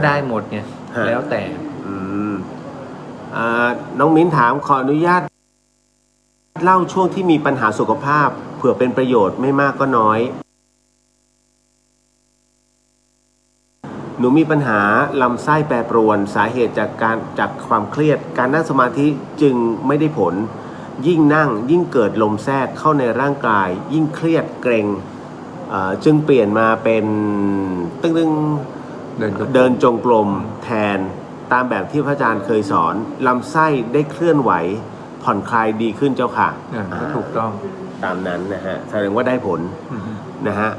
ได้หมดไงแล้วแต่น้องมิ้นถามขออนุญาตเล่าช่วงที่มีปัญหาสุขภาพเผื่อเป็นประโยชน์ไม่มากก็น้อยหนูมีปัญหาลำไส้แปรปรวนสาเหตุจากความเครียดการนั่งสมาธิจึงไม่ได้ผลยิ่งนั่งยิ่งเกิดลมแทรกเข้าในร่างกายยิ่งเครียดเกร็งจึงเปลี่ยนมาเป็นเดินจงกรมแทนตามแบบที่พระอาจารย์เคยสอนลำไส้ได้เคลื่อนไหวผ่อนคลายดีขึ้นเจ้าค่ะถูกต้องตามนั้นนะฮะแสดงว่าได้ผลนะฮะ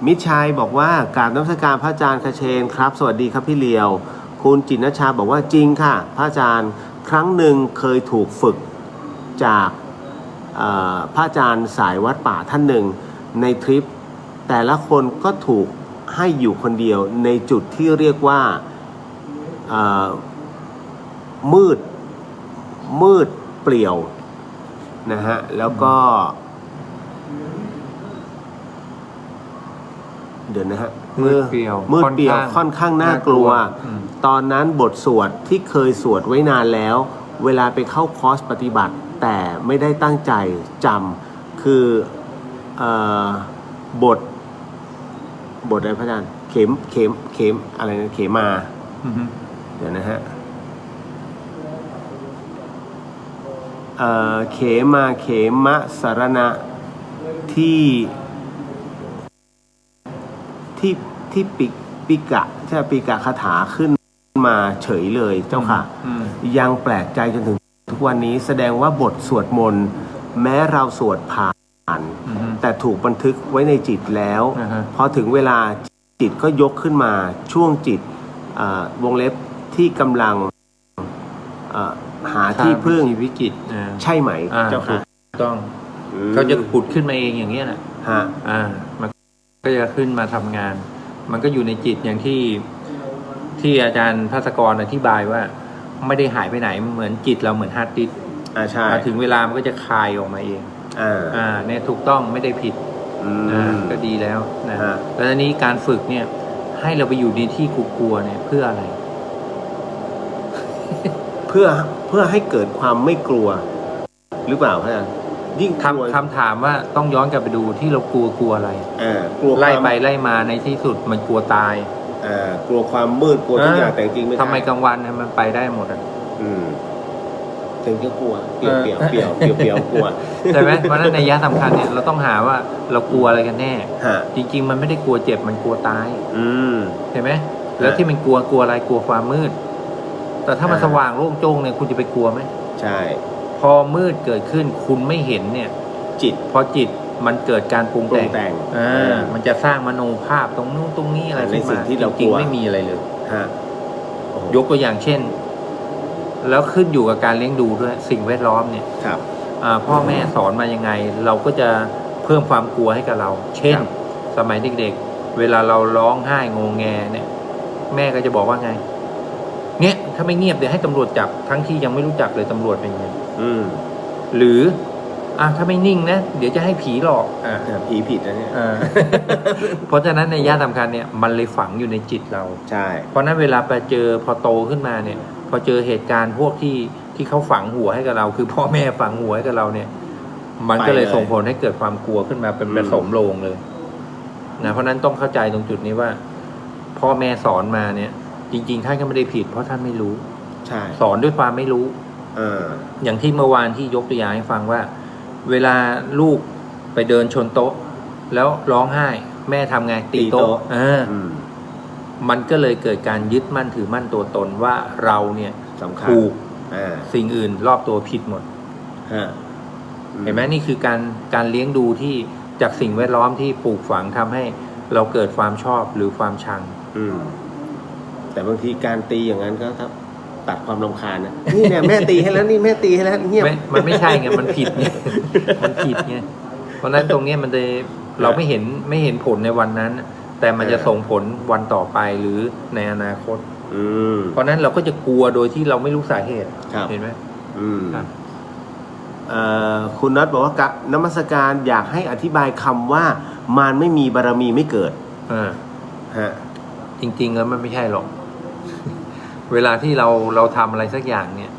มิตรชัยบอกว่ากราบนมัสการพระอาจารย์คเชนครับสวัสดีครับพี่เลียวคุณจินนชาบอกว่าจริงค่ะพระอาจารย์ครั้งหนึ่งเคยถูกฝึกจากพระอาจารย์สายวัดป่าท่านหนึ่งในทริปแต่ละคนก็ถูกให้อยู่คนเดียวในจุดที่เรียกว่ามืดเปลี่ยวนะฮะแล้วก็เดี๋ยวนะฮะมืดเปลี่ยวค่อนข้างน่ากลัวตอนนั้นบทสวดที่เคยสวดไว้นานแล้วเวลาไปเข้าคอร์สปฏิบัติแต่ไม่ได้ตั้งใจจำคือบทอะไรพระอาจารย์เข็มอะไรนะเขมาเดี๋ยวนะฮะเขมะสารณะที่ปิกะใช่ปิกะคาถาขึ้นมาเฉยเลยเจ้าค่ะยังแปลกใจจนถึงทุกวันนี้แสดงว่าบทสวดมนต์แม้เราสวดผ่านแต่ถูกบันทึกไว้ในจิตแล้วพอถึงเวลาจิตก็ยกขึ้นมาช่วงจิตวงเล็บที่กำลังหาที่พึ่งวิกฤตใช่ไหมเจ้าค่ะต้องเขาจะขุดขึ้นมาเองอย่างเงี้ยแหละมันก็จะขึ้นมาทำงานมันก็อยู่ในจิตอย่างที่อาจารย์ภาสกรอธิบายว่าไม่ได้หายไปไหนเหมือนจิตเราเหมือนฮาร์ดดิสก์ใช่ถึงเวลามันก็จะคายออกมาเองเนี่ยถูกต้องไม่ได้ผิดก็ดีแล้วนะแล้วทีนี้การฝึกเนี่ยให้เราไปอยู่ในที่กลัวเนี่ยเพื่ออะไรเพื่อให้เกิดความไม่กลัวหรือเปล่าพระอาจารย์ยิ่งคำถามว่าต้องย้อนกลับไปดูที่เรากลัวอะไรไล่ไปไล่มาในที่สุดมันกลัวตายกลัวความมืดกลัวทุกอย่างแต่จริงไม่ทำไมกลางวันเนี่ยมันไปได้หมดถึงจะกลัวเปลี่ยวกลัวใช่ไหมเพราะนั้นในยะสำคัญเนี่ยเราต้องหาว่าเรากลัวอะไรกันแน่จริงๆมันไม่ได้กลัวเจ็บมันกลัวตายเห็นไหมแล้วที่มันกลัวอะไรกลัวความมืดแต่ถ้ามันสว่างโล่งโจ้งเนี่ยคุณจะไปกลัวไหมใช่พอมืดเกิดขึ้นคุณไม่เห็นเนี่ยจิตพอจิตมันเกิดการปรุงแต่งมันจะสร้างมโนภาพตรงนู้นตรงนี้อะไรในสิ่งที่เราจริงไม่มีอะไรเลยยกตัวอย่างเช่นแล้วขึ้นอยู่กับการเลี้ยงดูด้วยสิ่งแวดล้อมเนี่ยพ่อแม่สอนมายังไงเราก็จะเพิ่มความกลัวให้กับเราเช่นสมัยเด็กๆเวลาเราร้องไห้งงแงเนี่ยแม่ก็จะบอกว่าไงเนี่ยถ้าไม่เงียบเดี๋ยวให้ตำรวจจับทั้งที่ยังไม่รู้จักเลยตำรวจเป็นไงหรือถ้าไม่นิ่งนะเดี๋ยวจะให้ผีหลอกผีผิดนะเนี่ยเพราะฉะนั้นในย่าสำคัญเนี่ยมันเลยฝังอยู่ในจิตเราใช่เพราะนั้นเวลาไปเจอพอโตขึ้นมาเนี่ยพอเจอเหตุการณ์พวกที่เขาฝังหัวให้กับเราคือพ่อแม่ฝังหัวให้กับเราเนี่ยมันก็เลยส่งผลให้เกิดความกลัวขึ้นมาเป็นผสมโลงเลยนะเพราะนั้นต้องเข้าใจตรงจุดนี้ว่าพ่อแม่สอนมาเนี่ยจริงๆท่านก็ไม่ได้ผิดเพราะท่านไม่รู้ใช่สอนด้วยความไม่รู้อย่างที่เมื่อวานที่ยกตัวอย่างให้ฟังว่าเวลาลูกไปเดินชนโต๊ะแล้วร้องไห้แม่ทำไงตีโต๊ะมันก็เลยเกิดการยึดมั่นถือมั่นตัวตนว่าเราเนี่ยถูกสิ่งอื่นรอบตัวผิดหมดเห็นไหมนี่คือการเลี้ยงดูที่จากสิ่งแวดล้อมที่ปลูกฝังทำให้เราเกิดความชอบหรือความชังแต่บางทีการตีอย่างนั้นก็ครับตัดความรำคาญนะนี่เนี่ยแม่ตีให้แล้วนี่แม่ตีให้แล้วเงียบมันไม่ใช่ไงมันผิดไงมันผิดไงเพราะนั้นตรงนี้มันเลยเราไม่เห็นผลในวันนั้นแต่มันจะส่งผลวันต่อไปหรือในอนาคตเพราะนั้นเราก็จะกลัวโดยที่เราไม่รู้สาเหตุเห็นไหมคุณนัทบอกว่านมัสการอยากให้อธิบายคำว่ามารไม่มีบารมีไม่เกิดจริงๆแล้วมันไม่ใช่หรอก เวลาที่เราทำอะไรสักอย่างเนี่ย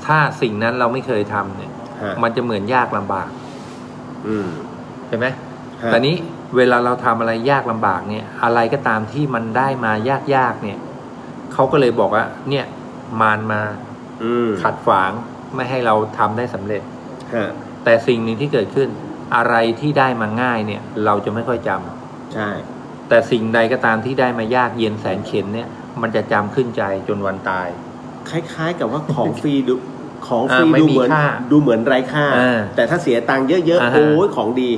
ถ้าสิ่งนั้นเราไม่เคยทำเนี่ย มันจะเหมือนยากลำบากใช่ไหมแต่นี้เวลาเราทำอะไรยากลำบากเนี่ย อะไรก็ตามที่มันได้มายากๆเนี่ยเขาก็เลยบอกว่า เนี่ยมารมาขัดขวางไม่ให้เราทำได้สำเร็จแต่สิ่งหนึ่งที่เกิดขึ้น อะไรที่ได้มาง่ายเนี่ย เราจะไม่ค่อยจำใช่แต่สิ่งใดก็ตามที่ได้มายากเย็นแสนเข็ญเนี่ย มันจะจำขึ้นใจจนวันตาย คล้ายๆกับว่าของฟรีดูดูเหมือนไร้ค่าแต่ถ้าเสียตังค์เยอะๆโอ้ยของดี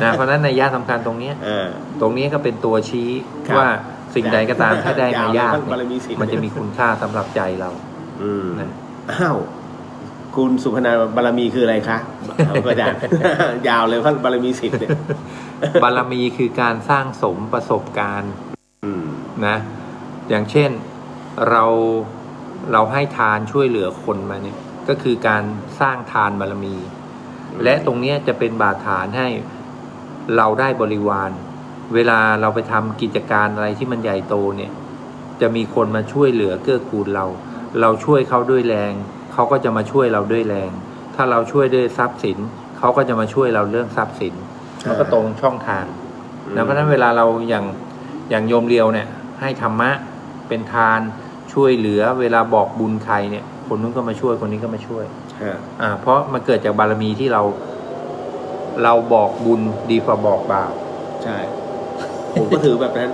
นะเพราะนั้นในย่าสำคัญตรงนี้ก็เป็นตัวชี้ว่าสิ่งใดก็ตามถ้าได้มายากมันจะมีคุณค่าสำหรับใจเราอ้าวคุณสุพนันท์บารมีคืออะไรคะอาจารย์ยาวเลยเพราะบารมี10เนี่ยบารมีคือการสร้างสมประสบการณ์นะอย่างเช่นเราให้ทานช่วยเหลือคนมาเนี่ยก็คือการสร้างทานบารมี และตรงนี้จะเป็นบาดฐานให้เราได้บริวารเวลาเราไปทำกิจการอะไรที่มันใหญ่โตเนี่ยจะมีคนมาช่วยเหลือเกื้อกูลเราช่วยเขาด้วยแรงเขาก็จะมาช่วยเราด้วยแรงถ้าเราช่วยด้วยทรัพย์สินเขาก็จะมาช่วยเราเรื่องทรัพย์สินมันก็ตรงช่องทางนะเพราะฉะนั้นเวลาเราอย่างโยมเรียวเนี่ยให้ธรรมะเป็นทานช่วยเหลือเวลาบอกบุญใครเนี่ยคนนู้นก็มาช่วยคนนี้ก็มาช่วยเพราะมันเกิดจากบารมีที่เราบอกบุญดีกว่าบอกบาปใช่ผมก็ถือแบบนั้น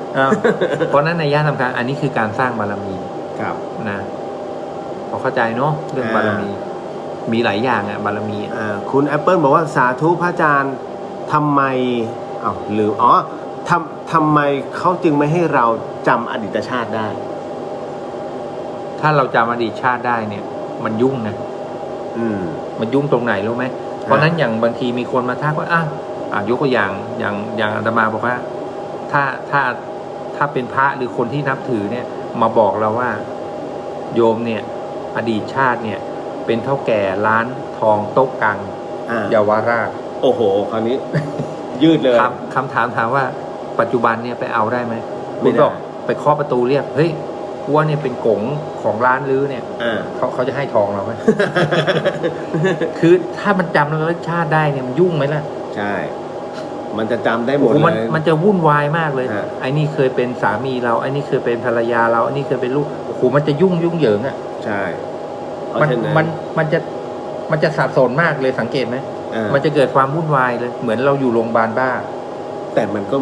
เพราะนั้นในย่านสำคัญอันนี้คือการสร้างบารมีครับนะพอเข้าใจเนาะเรื่องบารมีมีหลายอย่างบารมีคุณแอปเปิลบอกว่าสาธุพระอาจารย์ทำไมหรือทำไมเขาจึงไม่ให้เราจำอดีตชาติได้ถ้าเราจำอดีตชาติได้เนี่ยมันยุ่งนะมันยุ่งตรงไหนรู้ไหมเพราะนั้นอย่างบางทีมีคนมาทักว่ายกตัวอย่างอาตมาบอกว่าถ้าเป็นพระหรือคนที่นับถือเนี่ยมาบอกเราว่าโยมเนี่ยอดีตชาติเนี่ยเป็นเท่าแก่ร้านทองโต๊ะกังเยาวราชโอ้โหคราวนี้ ยืดเลยคำถามว่าปัจจุบันเนี่ยไปเอาได้ไหมคุณบอกไปเคาะประตูเรียกเฮ้ยว่าเนี่ยเป็นกงของร้านลื้อเนี่ยเขาจะให้ทองเราไหม คือถ้ามันจำระลึกชาติได้เนี่ยมันยุ่งไหมล่ะใช่มันจะจำได้หมดเลยมันจะวุ่นวายมากเลยไอ้นี่เคยเป็นสามีเราไอ้นี่เคยเป็นภรรยาเราไอ้นี่เคยเป็นลูกโอ้โหมันจะยุ่งเหยิงใช่มันจะสับสนมากเลยสังเกตไหมมันจะเกิดความวุ่นวายเลยเหมือนเราอยู่โรงพยาบาลบ้าแต่มันก็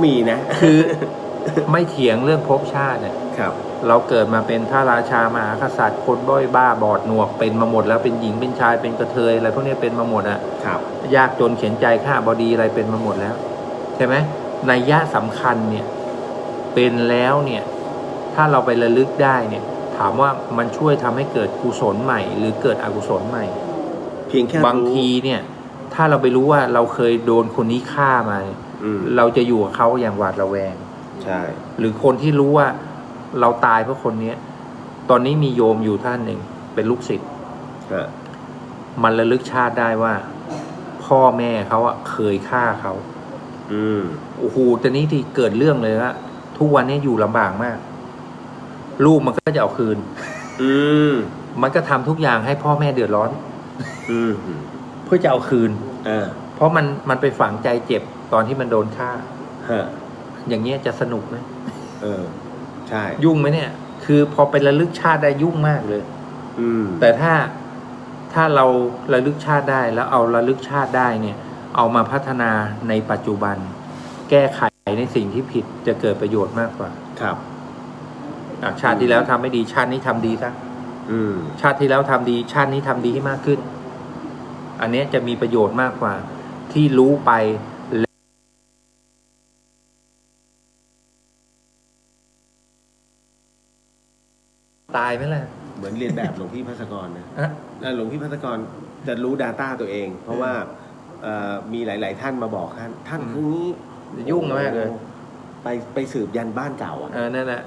มีนะคือไม่เถียงเรื่องภพชาติเนี่ยเราเกิดมาเป็นพระราชามหากษัตริย์คนบ้อยบ้าบอดหนวกเป็นมาหมดแล้วเป็นหญิงเป็นชายเป็นกระเทยอะไรพวกนี้เป็นมาหมดยากจนเข็นใจข้าบดีอะไรเป็นมาหมดแล้วใช่ไหมนัยยะสำคัญเนี่ยเป็นแล้วเนี่ยถ้าเราไประลึกได้เนี่ยถามว่ามันช่วยทำให้เกิดกุศลใหม่หรือเกิดอกุศลใหม่เพียงแค่บางทีเนี่ยถ้าเราไปรู้ว่าเราเคยโดนคนนี้ฆ่ามาเราจะอยู่กับเขาอย่างหวาดระแวงใช่หรือคนที่รู้ว่าเราตายเพราะคนนี้ตอนนี้มีโยมอยู่ท่านหนึ่งเป็นลูกศิษย์มันระลึกชาติได้ว่าพ่อแม่เขาเคยฆ่าเขาโอ้โหตอนนี้ที่เกิดเรื่องเลยว่าทุกวันนี้อยู่ลำบากมากลูกมันก็จะเอาคืนมันก็ทำทุกอย่างให้พ่อแม่เดือดร้อนเพื่อจะเอาคืนเพราะมันไปฝังใจเจ็บตอนที่มันโดนฆ่าอย่างเงี้ยจะสนุกไหมใช่ยุ่งไหมเนี่ยคือพอไประลึกชาติได้ยุ่งมากเลยแต่ถ้าเราระลึกชาติได้แล้วเอาระลึกชาติได้เนี่ยเอามาพัฒนาในปัจจุบันแก้ไขในสิ่งที่ผิดจะเกิดประโยชน์มากกว่าครับชาติที่แล้วทำไม่ดีชาตินี้ทำดีซะชาติที่แล้วทำดีชาตินี้ทำดีให้มากขึ้นอันนี้จะมีประโยชน์มากกว่าที่รู้ไปตายไหมล่ะเหมือนเรียนแบบหลวงพี่ภัสกรนะแล้วหลวงพี่ภัสกรจะรู้ Data ตัวเองเพราะว่ามีหลายๆท่านมาบอกท่านคือนี้ยุ่งมากเลยไปสืบยันบ้านเก่านั่นแหละ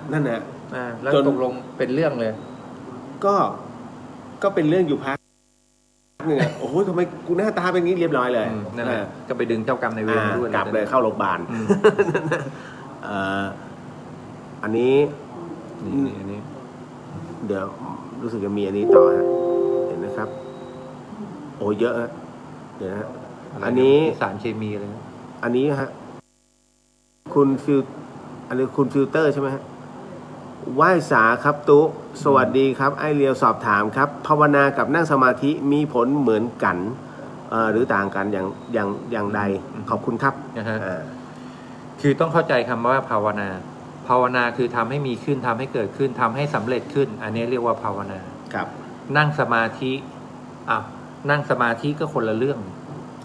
แล้วตกลงเป็นเรื่องเลยก็เป็นเรื่องอยู่พักนึงโอ้โหทำไมกูหน้าตาเป็นงี้เรียบร้อยเลยนั่นแหละก็ไปดึงเจ้ากรรมในเวรด้วยกลับเลยเข้าโรงพยาบาลอันนี้ นี่อันนี้ เดี๋ยวรู้สึกจะมีอันนี้ต่อฮะเห็นนะครับ โอ้เยอะฮะเดี๋ยวนะฮะ อะไร อันนี้ สารเคมีอะไรนะ อันนี้ฮะคุณฟิลอันนี้คุณฟิลเตอร์ใช่ไหมฮะไหว้สาครับตุ๊สวัสดีครับไอเรียวสอบถามครับภาวนากับนั่งสมาธิมีผลเหมือนกันหรือต่างกันอย่างใดขอบคุณครับ นะฮะ อ่า คือต้องเข้าใจคำว่าภาวนา ภาวนาคือทำให้มีขึ้นทำให้เกิดขึ้นทำให้สำเร็จขึ้น อันนี้เรียกว่าภาวนา ครับ นั่งสมาธินั่งสมาธิก็คนละเรื่อง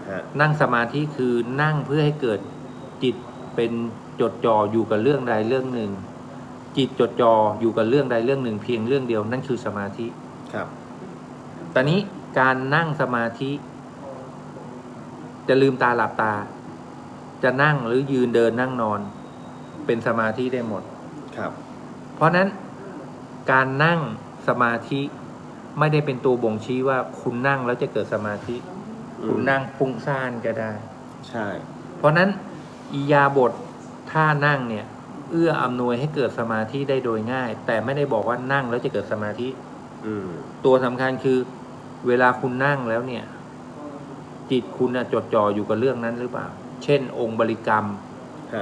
ฮะ นั่งสมาธิคือนั่งเพื่อให้เกิดจิตเป็นจดจ่ออยู่กับเรื่องใดเรื่องหนึ่ง จิตจดจ่ออยู่กับเรื่องใดเรื่องหนึ่งเพียงเรื่องเดียวนั่นคือสมาธิ ครับ ตอนนี้การนั่งสมาธิ จะลืมตาหลับตา จะนั่งหรือยืนเดินนั่งนอน เป็นสมาธิได้หมด ครับ เพราะนั้นการนั่งสมาธิไม่ได้เป็นตัวบ่งชี้ว่าคุณนั่งแล้วจะเกิดสมาธิ คุณนั่งฟุ้งซ่านก็ได้ ใช่ เพราะนั้นอิยาบทท่านั่งเนี่ย เอื้ออำนวยให้เกิดสมาธิได้โดยง่าย แต่ไม่ได้บอกว่านั่งแล้วจะเกิดสมาธิ อืม ตัวสำคัญคือเวลาคุณนั่งแล้วเนี่ย จิตคุณจดจ่ออยู่กับเรื่องนั้นหรือเปล่า เช่น องค์บริกรรม ฮ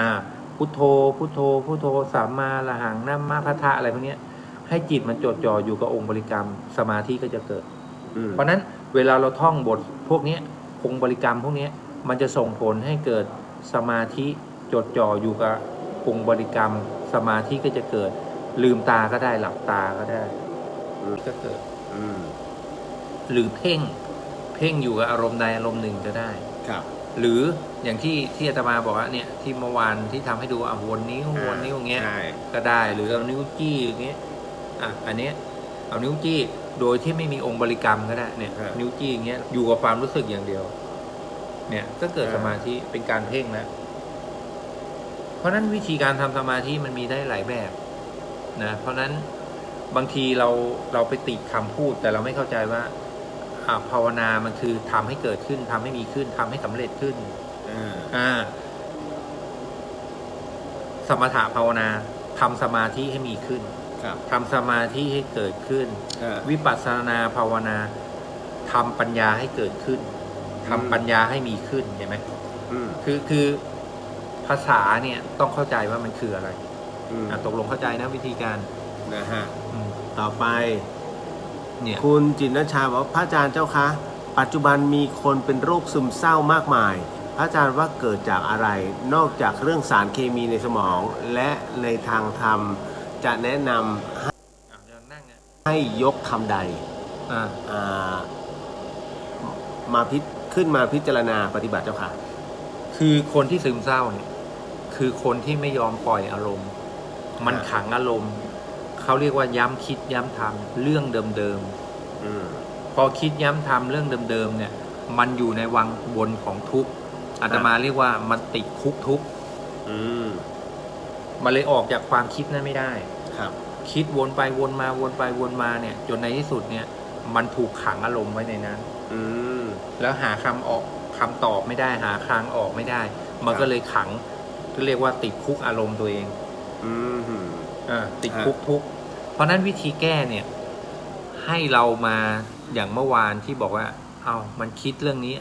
ะ พุทโธพุทโธพุทโธสัมมาละหังนัมมาพัทธะอะไรพวกเนี้ยให้จิตมันจดจ่ออยู่กับองค์บริกรรม สมาธิก็จะเกิด เพราะฉะนั้นเวลาเราท่องบทพวกนี้องค์บริกรรมพวกนี้มันจะส่งผลให้เกิดสมาธิจดจ่ออยู่กับองค์บริกรรม สมาธิก็จะเกิด ลืมตาก็ได้หลับตาก็ได้ก็เกิด หรือเพ่งอยู่กับอารมณ์ใดอารมณ์หนึ่งก็ได้ ครับ หรืออย่างที่อาตมาบอกว่าเนี่ยที่เมื่อวานที่ทำให้ดูวนนิ้วอย่างเงี้ย ใช่ ก็ได้หรือเอานิ้วจี้อย่างเงี้ยอันเนี้ยเอานิ้วจี้โดยที่ไม่มีองค์บริกรรมก็ได้เนี่ย นิ้วจี้อย่างเงี้ยอยู่กับความรู้สึกอย่างเดียว เนี่ยก็เกิดสมาธิเป็นการเพ่งแล้วเพราะฉะนั้นวิธีการทำสมาธิมันมีได้หลายแบบนะเพราะฉะนั้นบางทีเราไปติดคำพูดแต่เราไม่เข้าใจว่าภาวนามันคือทำให้เกิดขึ้นทำให้มีขึ้นทำให้สำเร็จขึ้นสมถะภาวนาทำสมาธิให้มีขึ้นทำสมาธิให้เกิดขึ้นวิปัสสนาภาวนาทำปัญญาให้เกิดขึ้นทำปัญญาให้มีขึ้นเห็นไหมคือภาษาเนี่ยต้องเข้าใจว่ามันคืออะไรตกลงเข้าใจนะวิธีการนะฮะต่อไปเนี่ย คุณจินชาบอกว่าพระอาจารย์เจ้าคะปัจจุบันมีคนเป็นโรคซึมเศร้ามากมายพระอาจารย์ว่าเกิดจากอะไรนอกจากเรื่องสารเคมีในสมองและในทางธรรมจะแนะนำให้ยกคำใดมาขึ้นมาพิจารณาปฏิบัติเจ้าค่ะคือคนที่ซึมเศร้าเนี่ยคือคนที่ไม่ยอมปล่อยอารมณ์มันขังอารมณ์เขาเรียกว่าย้ำคิดย้ำทำเรื่องเดิมๆพอคิดย้ำทำเรื่องเดิมๆเนี่ยมันอยู่ในวังวนของทุกข์อาตมาเรียกว่ามันติดคุกทุกข์มันเลยออกจากความคิดนั้นไม่ได้ครับคิดวนไปวนมาวนไปวนมาเนี่ยจนในที่สุดเนี่ยมันถูกขังอารมณ์ไว้ในนั้นแล้วหาคำตอบไม่ได้หาทางออกไม่ได้มันก็เลยขังก็เรียกว่าติดคุกอารมณ์ตัวเองติดคุกทุกข์เพราะนั้นวิธีแก้เนี่ยให้เรามาอย่างเมื่อวานที่บอกว่ามันคิดเรื่องนี้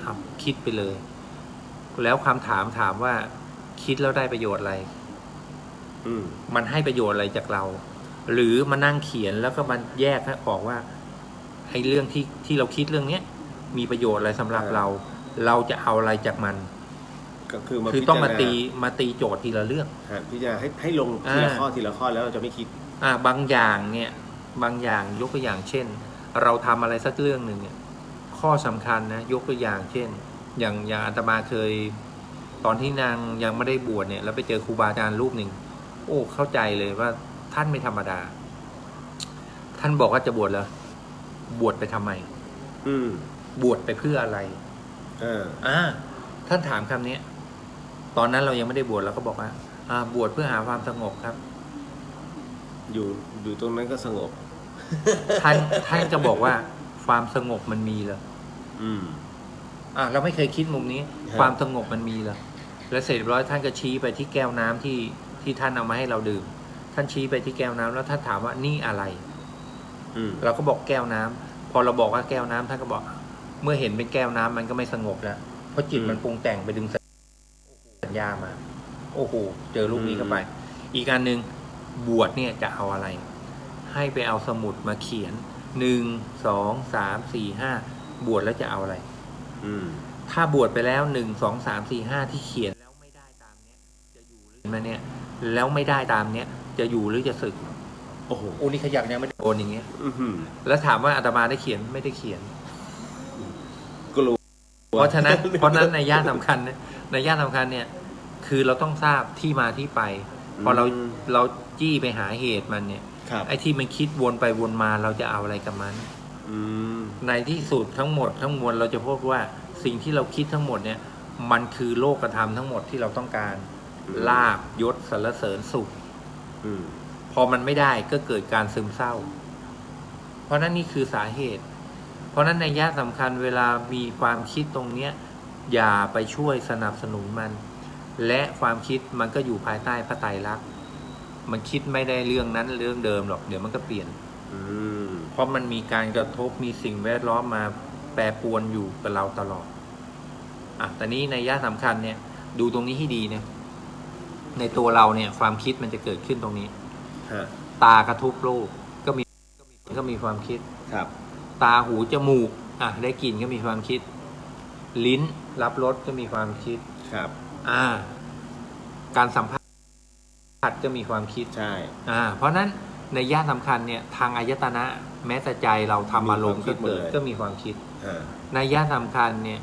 คิดไปเลยแล้วคำถามว่าคิดแล้วได้ประโยชน์อะไรมันให้ประโยชน์อะไรจากเราหรือมานั่งเขียนแล้วก็มันแยกให้ออกว่าไอ้เรื่องที่เราคิดเรื่องเนี้ยมีประโยชน์อะไรสำหรับเราจะเอาอะไรจากมันก็คือต้องมาตีโจทย์ทีละเรื่องพิจารณาให้ลงทีละข้อทีละข้อแล้วเราจะไม่คิดบางอย่างเนี่ยบางอย่างยกตัวอย่างเช่นเราทำอะไรสักเรื่องหนึ่งเนี่ยข้อสำคัญนะยกตัวอย่างเช่นอย่างอาตมาเคยตอนที่นางยังไม่ได้บวชเนี่ยแล้วไปเจอครูบาอาจารย์รูปหนึ่งโอ้เข้าใจเลยว่าท่านไม่ธรรมดาท่านบอกว่าจะบวชแล้วบวชไปทำไมบวชไปเพื่ออะไรท่านถามคำนี้ตอนนั้นเรายังไม่ได้บวชเราก็บอกว่าบวชเพื่อหาความสงบครับอยู่ตรงนั้นก็สงบ ท่านจะบอกว่าความสงบมันมีเหรอเราไม่เคยคิดมุมนี้ความสงบมันมีเหรอแล้วเสร็จเรียบร้อยท่านก็ชี้ไปที่แก้วน้ำที่ท่านเอามาให้เราดื่ม ท่านชี้ไปที่แก้วน้ำแล้วท่านถามว่านี่อะไร อืม เราก็บอกแก้วน้ำพอเราบอกว่าแก้วน้ำท่านก็บอก เมื่อเห็นเป็นแก้วน้ำมันก็ไม่สงบแล้วเพราะจิตมันปรุงแต่งไปดึงสัญญามา โอ้โหเจอลูกนี้เข้าไป อีกอันหนึ่งบวชเนี่ยจะเอาอะไร ให้ไปเอาสมุดมาเขียน1 2 3 4 5บวชแล้วจะเอาอะไร อืม ถ้าบวชไปแล้ว1 2 3 4 5ที่เขียนแล้วไม่ได้ตามเนี้ยจะอยู่หรือมาเนี่ยแล้วไม่ได้ตามเนี้ยจะอยู่หรือจะสึก โอ้โห โอ้นี่ขยักยังไม่ได้โอนอย่างเงี้ย อื้อหือ แล้วถามว่าอาตมาได้เขียนไม่ได้เขียน กลัว เพราะฉะนั้นในย่าสำคัญเนี่ยในย่าสำคัญเนี่ย คือเราต้องทราบที่มาที่ไป พอเราจี้ไปหาเหตุมันเนี่ย ครับ ไอ้ที่มันคิดวนไปวนมาเราจะเอาอะไรกับมัน อืม ในที่สุดทั้งหมดทั้งมวลเราจะพบว่าสิ่งที่เราคิดทั้งหมดเนี่ยมันคือโลกธรรมทั้งหมดที่เราต้องการลาภยศสรรเสริญสุข อืม พอมันไม่ได้ก็เกิดการซึมเศร้า เพราะนั้นนี่คือสาเหตุ เพราะนั้นในยะสำคัญเวลามีความคิดตรงเนี้ยอย่าไปช่วยสนับสนุนมัน และความคิดมันก็อยู่ภายใต้พระไตรลักษณ์มันคิดไม่ได้เรื่องนั้นเรื่องเดิมหรอกเดี๋ยวมันก็เปลี่ยน อืม เพราะมันมีการกระทบมีสิ่งแวดล้อมมาแปรปรวนอยู่กับเราตลอดแต่นี้ในยะสำคัญเนี่ย ดูตรงนี้ให้ดีเนี่ย ในตัวเราเนี่ยความคิดมันจะเกิดขึ้นตรงนี้ ฮะ ตากระทบรูปก็มีความคิด ครับ ตาหูจมูกได้กลิ่นก็มีความคิด ลิ้นรับรสก็มีความคิด ครับ การสัมผัสก็มีความคิด ใช่ เพราะนั้นในย่าสำคัญเนี่ยทางอายตนะแม้แต่ใจเราทำอารมณ์ก็เกิดก็มีความคิด ฮะ ในย่าสำคัญเนี่ย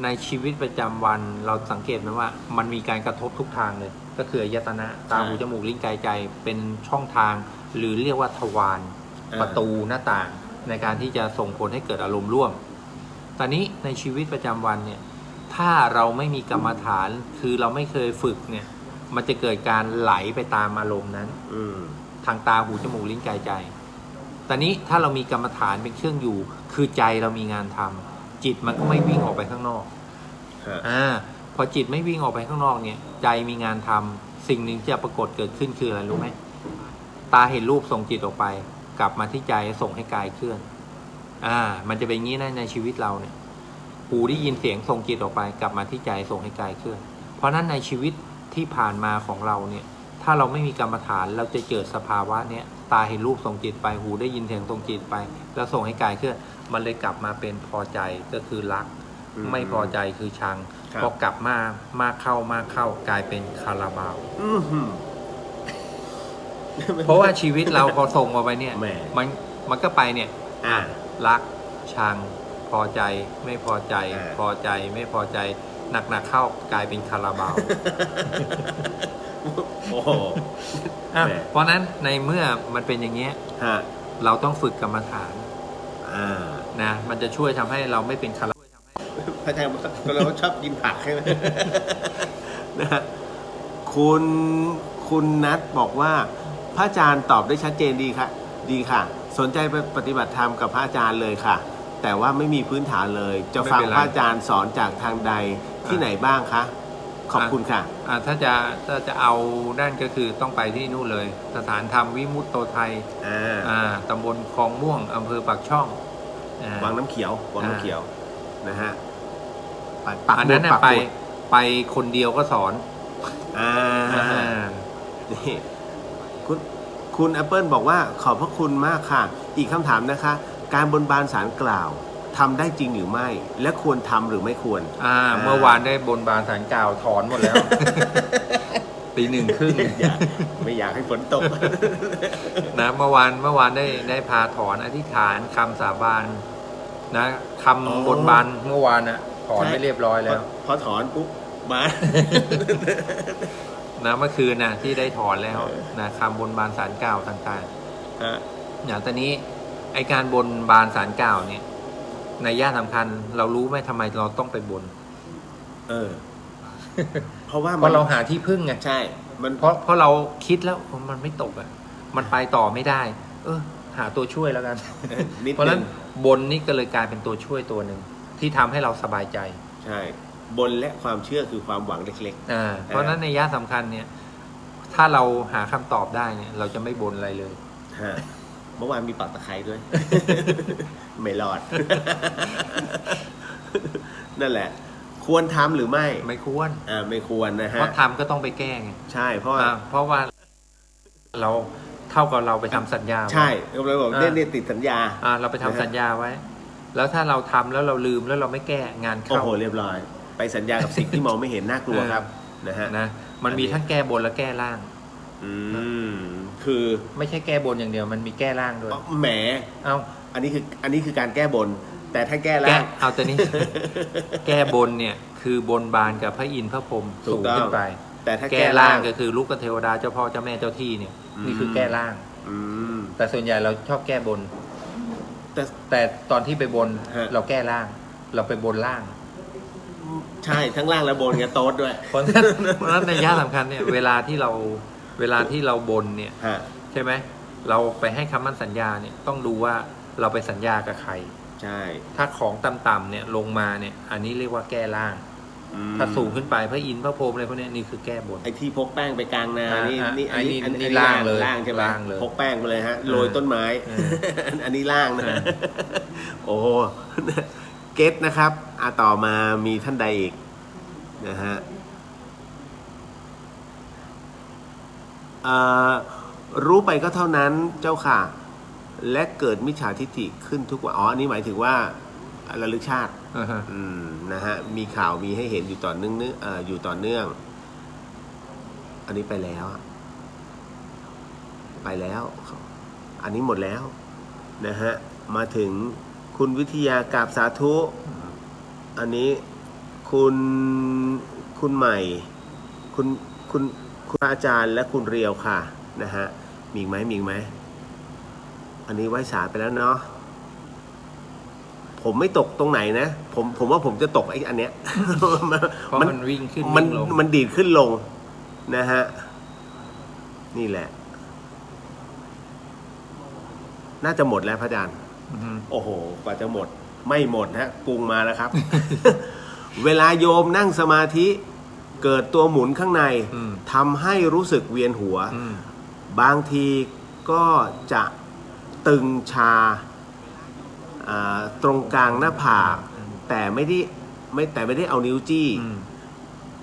ในชีวิตประจำวันเราสังเกตไหมว่ามันมีการกระทบทุกทางเลย ก็คืออายตนะตาหูจมูกลิ้นกายใจเป็นช่องทาง หรือเรียกว่าทวารประตูหน้าต่างในการที่จะส่งผลให้เกิดอารมณ์ร่วม ตอนนี้ในชีวิตประจำวันเนี่ยถ้าเราไม่มีกรรมฐานคือเราไม่เคยฝึกเนี่ยมันจะเกิดการไหลไปตามอารมณ์นั้น อืม ทางตาหูจมูกลิ้นกายใจ ตอนนี้ถ้าเรามีกรรมฐานเป็นเครื่องอยู่ คือใจเรามีงานทำจิตมันก็ไม่วิ่งออกไปข้างนอก ฮะ พอจิตไม่วิ่งออกไปข้างนอกเนี่ยใจมีงานทำสิ่งหนึ่งที่จะปรากฏเกิดขึ้นคืออะไรรู้ไหมตาเห็นรูปส่งจิตออกไป กลับมาที่ใจส่งให้กายเคลื่อนมันจะเป็นอย่างนี้นะในชีวิตเราเนี่ยหูได้ยินเสียงส่งจิตออกไป กลับมาที่ใจส่งให้กายเคลื่อน เพราะนั้นในชีวิตที่ผ่านมาของเราเนี่ยถ้าเราไม่มีกรรมฐานเราจะเกิดสภาวะเนี้ยตาเห็นรูปส่งจิตไปหูได้ยินเสียงส่งจิตไป แล้วส่งให้กายเคลื่อนมันเลยกลับมาเป็นพอใจก็คือรัก ไม่พอใจคือชัง ครับ พอกลับมากเข้ากลายเป็นคาราบาว อื้อหือ เพราะว่าชีวิตเราพอส่งออกไปเนี่ย แหม มันก็ไปเนี่ย รักชังพอใจไม่พอใจ พอใจไม่พอใจหนักๆเข้ากลายเป็นคาราบาว โอ้โห แหม เพราะนั้นในเมื่อมันเป็นอย่างเงี้ย ฮะ เราต้องฝึกกรรมฐาน อ่า นะมันจะช่วยทำให้เราไม่เป็นคารา พระอาจารย์เราชอบกินผักใช่ไหม นะฮะคุณนัทบอกว่าพระอาจารย์ตอบได้ชัดเจนดีค่ะดีค่ะ สนใจไปปฏิบัติธรรมกับพระอาจารย์เลยค่ะ แต่ว่าไม่มีพื้นฐานเลย จะฟังพระอาจารย์สอนจากทางใดที่ไหนบ้างคะขอบคุณค่ะ ถ้าจะเอาด้านก็คือต้องไปที่นู่นเลย สถานธรรมวิมุตโตไทยตำบลคลองม่วงอำเภอปากช่อง วังน้ำเขียววังน้ำเขียวนะฮะ อันนั้นน่ะไปคนเดียวก็สอน นี่คุณแอปเปิลบอกว่าขอบพระคุณมากค่ะ อีกคำถามนะคะ การบนบานศาลกล่าวทำได้จริงหรือไม่ และควรทำหรือไม่ควร เมื่อวานได้บนบานศาลกล่าวถอนหมดแล้ว ตี 1:30 ไม่อยากให้ฝนตก นะเมื่อวานได้พาถอนอธิษฐานคำสาบานนะคำบนบานเมื่อวานนะถอนไม่เรียบร้อยแล้ว พอถอนปุ๊บมา นะเมื่อคืนนะที่ได้ถอนแล้วนะคำบนบานศาลกล่าวต่างๆอย่างตอนนี้ไอการบนบานศาลกล่าวเนี่ยในย่าสำคัญเรารู้ไหมทำไมเราต้องไปบน เพราะว่า เพราะเราหาที่พึ่งไง ใช่ มัน เพราะเราคิดแล้วมันไม่ตกอ่ะมันไปต่อไม่ได้ หาตัวช่วยแล้วกัน เพราะฉะนั้นบนนี่ก็เลยกลายเป็นตัวช่วยตัวหนึ่งที่ทำให้เราสบายใจ ใช่บนและความเชื่อคือความหวังเล็ก เพราะฉะนั้นในย่าสำคัญเนี่ย ถ้าเราหาคำตอบได้เนี่ย เราจะไม่บนอะไรเลย ฮะเมื่อวานมีปักตะไคร้ด้วย ไม่รอด นั่นแหละ ควรทำหรือไม่ ไม่ควร ไม่ควรนะ เพ ฮะ ราะทำก็ต้องไปแก้ไง ใช่เพราะว่า เพราะว่าเราเท่ากับเราไปทำสัญญาไว้ ใช่ก็เลยบอกเนี่ยติดสัญญา เราไปทำสัญญาไว้ แล้วถ้าเราทำแล้วเราลืมแล้วเราไม่แก้งาน โอ้ เข้า โหเรียบร้อย ไปสัญญากับสิ่งที่มองไม่เห็นน่ากลัวครับนะฮะ นะมันมีทั้งแก้บนและแก้ล่าง คือ ไม่ใช่แก้บนอย่างเดียวมันมีแก้ล่างด้วย แหม เอา อันนี้คือการแก้บน แต่ถ้าแก้ แก้ ล่าง เอาแต่นี้ แก้บนเนี่ยคือบนบานกับพระอินทร์พระพรหม ถู สู ก ง ต้อง ขึ้นไป แต่ถ้า แก้ แก้ ล่า ล่าง ง ก็คือลูกกับเทวดาเจ้าพ่อเจ้าแม่เจ้าที่เนี่ยนี่คือแก้ล่าง อืม แต่ส่วนใหญ่เราชอบแก้บน แต่ แต่ตอนที่ไปบน ฮะ เราแก้ล่าง เราไปบนล่าง ใช่ทั้งล่างและบนไงโต๊ดด้วย เพราะฉะนั้นในย่าสำคัญเนี่ยเวลาที่เราบนเนี่ย ฮะ ใช่ไหมเราไปให้คำมั่นสัญญาเนี่ยต้องดูว่าเราไปสัญญากับใคร ใช่ ถ้าของต่ำๆเนี่ยลงมาเนี่ยอันนี้เรียกว่าแก้ล่าง ถ้าสูงขึ้นไปพระอินทร์พระพรหมอะไรพวกนี้นี่คือแก้บน ไอ้ที่พกแป้งไปกลางนา นี่ นี่ล่างเลย ล่างใช่ไหม ล่างเลย พกแป้งไปเลยฮะโรยต้นไม้ อันนี้ล่างนะ โอ้โหเก็ตนะครับต่อมามีท่านใดอีกนะฮะรู้ไปก็เท่านั้นเจ้าค่ะ และเกิดมิจฉาทิฏฐิขึ้นทุกวันอันนี้หมายถึงว่าระลึกชาติ นะฮะมีข่าวมีให้เห็นอยู่ต่อเนื่องอยู่ต่อเนื่อง อันนี้ไปแล้ว อันนี้หมดแล้วนะฮะมาถึงคุณวิทยากราบสาธุ อันนี้คุณใหม่คุณอาจารย์และคุณเรียวค่ะนะฮะมีอีกไหมอันนี้ไว้สาไปแล้วเนาะผมไม่ตกตรงไหนนะผมว่าผมจะตกไอ้อันเนี้ย เพราะมันวิ่งขึ้น มัน วิ่งลง มันดีดขึ้นลงนะฮะนี่แหละ น่าจะหมดแล้วพระอาจารย์ โอ้โหกว่าจะหมดไม่หมดฮะปรุงมาแล้วครับ เวลาโยมนั่งสมาธิเกิดตัวหมุนข้างในทำให้รู้สึกเวียนหัวบางทีก็จะตึงชาตรงกลางหน้าผากแต่ไม่ได้เอานิ้วจี้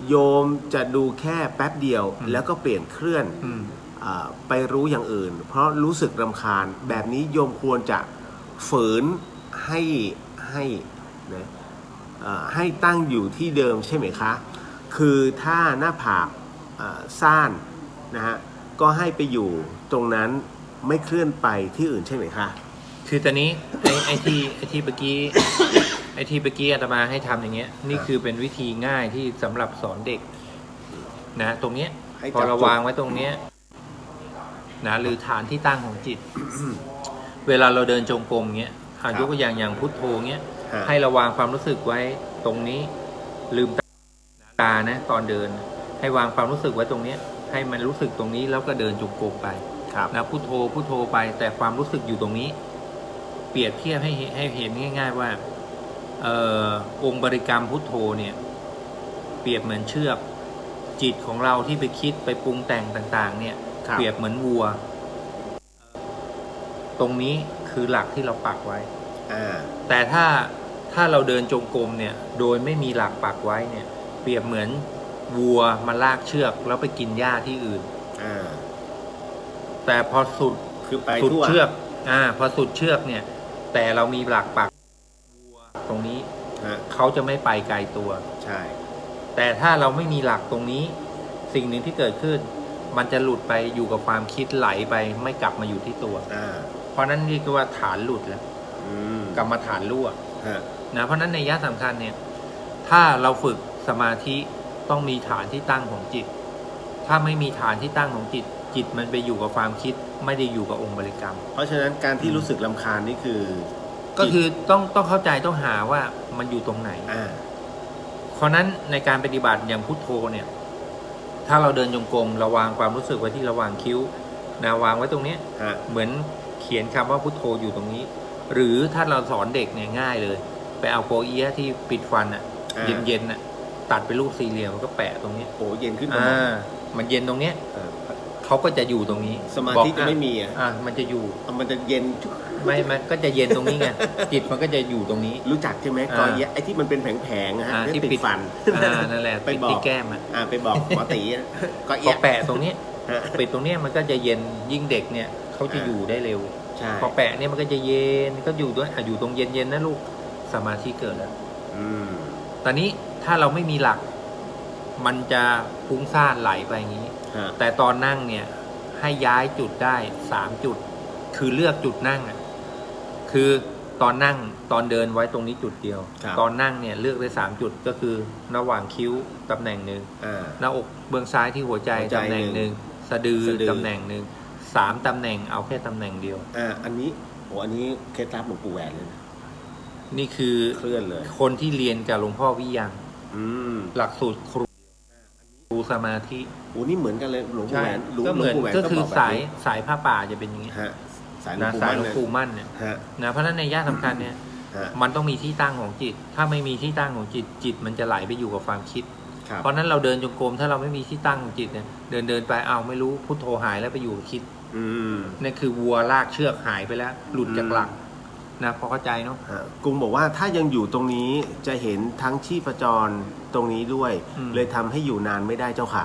โยมจะดูแค่แป๊บเดียวแล้วก็เปลี่ยนเคลื่อนไปรู้อย่างอื่นเพราะรู้สึกรำคาญแบบนี้โยมควรจะฝืนให้ตั้งอยู่ที่เดิมใช่ไหมคะคือถ้าหน้าผากซ่านนะฮะก็ให้ไปอยู่ตรงนั้นไม่เคลื่อนไปที่อื่นใช่ไหมคะคือตอนนี้ไอ้ที่เมื่อกี้ ไอ้ที่เมื่อกี้อาตมาให้ทำอย่างเงี้ยนี่คือเป็นวิธีง่ายที่สำหรับสอนเด็กนะตรงเนี้ยพอเราวางไว้ตรงเนี้ยนะหรือฐานที่ตั้งของจิต เวลาเราเดินจงกรมเงี้ยยกตัวอย่างพุทโธเงี้ยให้ระวางความรู้สึกไว้ตรงนี้ลืมตานะตอนเดินให้วางความรู้สึกไว้ตรงเนี้ยให้มันรู้สึกตรงนี้แล้วก็เดินจงกรมไปนะพุทโธไปแต่ความรู้สึกอยู่ตรงนี้เปรียบเทียบให้เห็นง่ายๆว่าองค์บริกรรมพุทโธเนี่ยเปรียบเหมือนเชือกจิตของเราที่ไปคิดไปปรุงแต่งต่างๆเนี่ยเปรียบเหมือนวัวตรงนี้คือหลักที่เราปักไว้แต่ถ้าเราเดินจงกรมเนี่ยโดยไม่มีหลักปักไว้เนี่ยเปรียบเหมือนวัวมาลากเชือกแล้วไปกินหญ้าที่อื่นแต่พอสุดเชือกพอสุดเชือกเนี่ยแต่เรามีหลักปักวัวตรงนี้เขาจะไม่ไปไกลตัวใช่แต่ถ้าเราไม่มีหลักตรงนี้สิ่งหนึ่งที่เกิดขึ้นมันจะหลุดไปอยู่กับความคิดไหลไปไม่กลับมาอยู่ที่ตัวเพราะนั้นนี่คือว่าฐานหลุดแล้วกรรมฐานรั่วนะเพราะนั้นในยะสำคัญเนี่ยถ้าเราฝึกสมาธิต้องมีฐานที่ตั้งของจิตถ้าไม่มีฐานที่ตั้งของจิตมันไปอยู่กับความคิดไม่ได้อยู่กับองค์บริกรรมเพราะฉะนั้นการที่รู้สึกรำคาญนี่คือก็คือต้องเข้าใจต้องหาว่ามันอยู่ตรงไหนเพราะนั้นในการปฏิบัติอย่างพุทโธเนี่ยถ้าเราเดินจงกรมเราวางความรู้สึกไว้ที่ระหว่างคิ้วนะวางไว้ตรงนี้เหมือนเขียนคำว่าพุทโธอยู่ตรงนี้หรือถ้าเราสอนเด็กเนี่ยง่ายเลยไปเอาโปเอี๊ยะที่ปิดฟันเย็นตัดเป็นรูปสี่เหลี่ยมก็แปะตรงนี้โอ้เย็นขึ้นมามันเย็นตรงเนี้ย เขาก็จะอยู่ตรงนี้ สมาธิ บอก จะไม่มีอ่ะ มันจะอยู่ มันจะเย็น มันก็จะเย็นตรงนี้ไง จิตมันก็จะอยู่ตรงนี้ รู้จักใช่ไหมกอเยะไอ้ที่มันเป็นแผงๆนะฮะ ที่ ติด ปิด ฟัน นั่นแหละ ไป ติด บอก ที่แก้มไปบอกหมอตีกอ พอ เยะ แปะตรงนี้ ฮะ ปิดตรงเนี้ยมันก็จะเย็นยิ่งเด็กเนี่ยเขาจะอยู่ได้เร็ว ใช่ พอแปะเนี่ยมันก็จะเย็นก็อยู่ด้วยอยู่ตรงเย็นๆนะลูกสมาธิเกิดแล้ว อืม ตอนนี้ถ้าเราไม่มีหลัก มันจะฟุ้งซ่านไหลไปอย่างนี้ ฮะ แต่ตอนนั่งเนี่ยให้ย้ายจุดได้3 จุด คือเลือกจุดนั่งคือตอนนั่งตอนเดินไว้ตรงนี้จุดเดียว ตอนนั่งเนี่ยเลือกได้3 จุดก็คือระหว่างคิ้วตำแหน่งหนึ่งหน้าอกเบื้องซ้ายที่หัวใจตำแหน่งหนึ่งสะดือตำแหน่งหนึ่ง3 ตำแหน่งเอาแค่ตำแหน่งเดียว อันนี้อันนี้เคล็ดลับหลวงปู่แหวนเลยนะ นี่คือ เคลื่อนเลย คนที่เรียนกับหลวงพ่อวิยัง ม หลักสูตรครูสมาธิ นี่เหมือนกันเลยหลวงปู่ ใช่ แหวน ก็เหมือน หลวงปู่แหวน ก็คือ บอกแบบ สาย นี้ สายผ้าป่าจะเป็นอย่างนี้ ฮะสายหลว นะ งปู่ สาย มั่น หลวงปู่มั่นเนี่ย ฮะ นะเพราะฉะนั้นในย่าสำคัญเนี่ย ฮะ มันต้องมีที่ตั้งของจิต ถ้าไม่มีที่ตั้งของจิต จิตมันจะไหลไปอยู่กับความคิด ครับ เพราะฉะนั้นเราเดินจงกรมถ้าเราไม่มีที่ตั้งของจิตเนี่ยเดินไปไม่รู้พุทโธหายแล้วไปอยู่กับคิด อืม นี่คือวัวลากเชือกหายไปแล้ว หลุดจากหลักนะพอเข้าใจเนาะ กรุงบอกว่าถ้ายังอยู่ตรงนี้จะเห็นทั้งชีพจรตรงนี้ด้วย เลยทำให้อยู่นานไม่ได้เจ้าค่ะ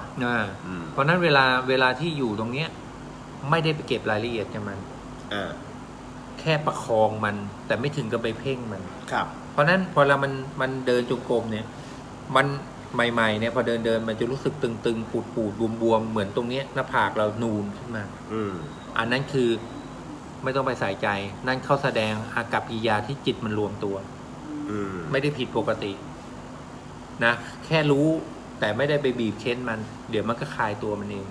เพราะฉะนั้นเวลาที่อยู่ตรงเนี้ยไม่ได้ไปเก็บรายละเอียดกับมัน แค่ประคองมัน แต่ไม่ถึงกับไปเพ่งมัน ครับ เพราะฉะนั้นพอเรามันเดินจงกรมเนี่ย มันใหม่ๆเนี่ยพอเดินมันจะรู้สึกตึงๆปูดๆบวมๆเหมือนตรงเนี้ยหน้าผากเรานูนขึ้นมา อันนั้นคือไม่ต้องไปใส่ใจ นั่นเขาแสดงอากัปกิริยาที่จิตมันรวมตัว ไม่ได้ผิดปกตินะแค่รู้แต่ไม่ได้ไปบีบเค้นมัน เดี๋ยวมันก็คลายตัวมันเอง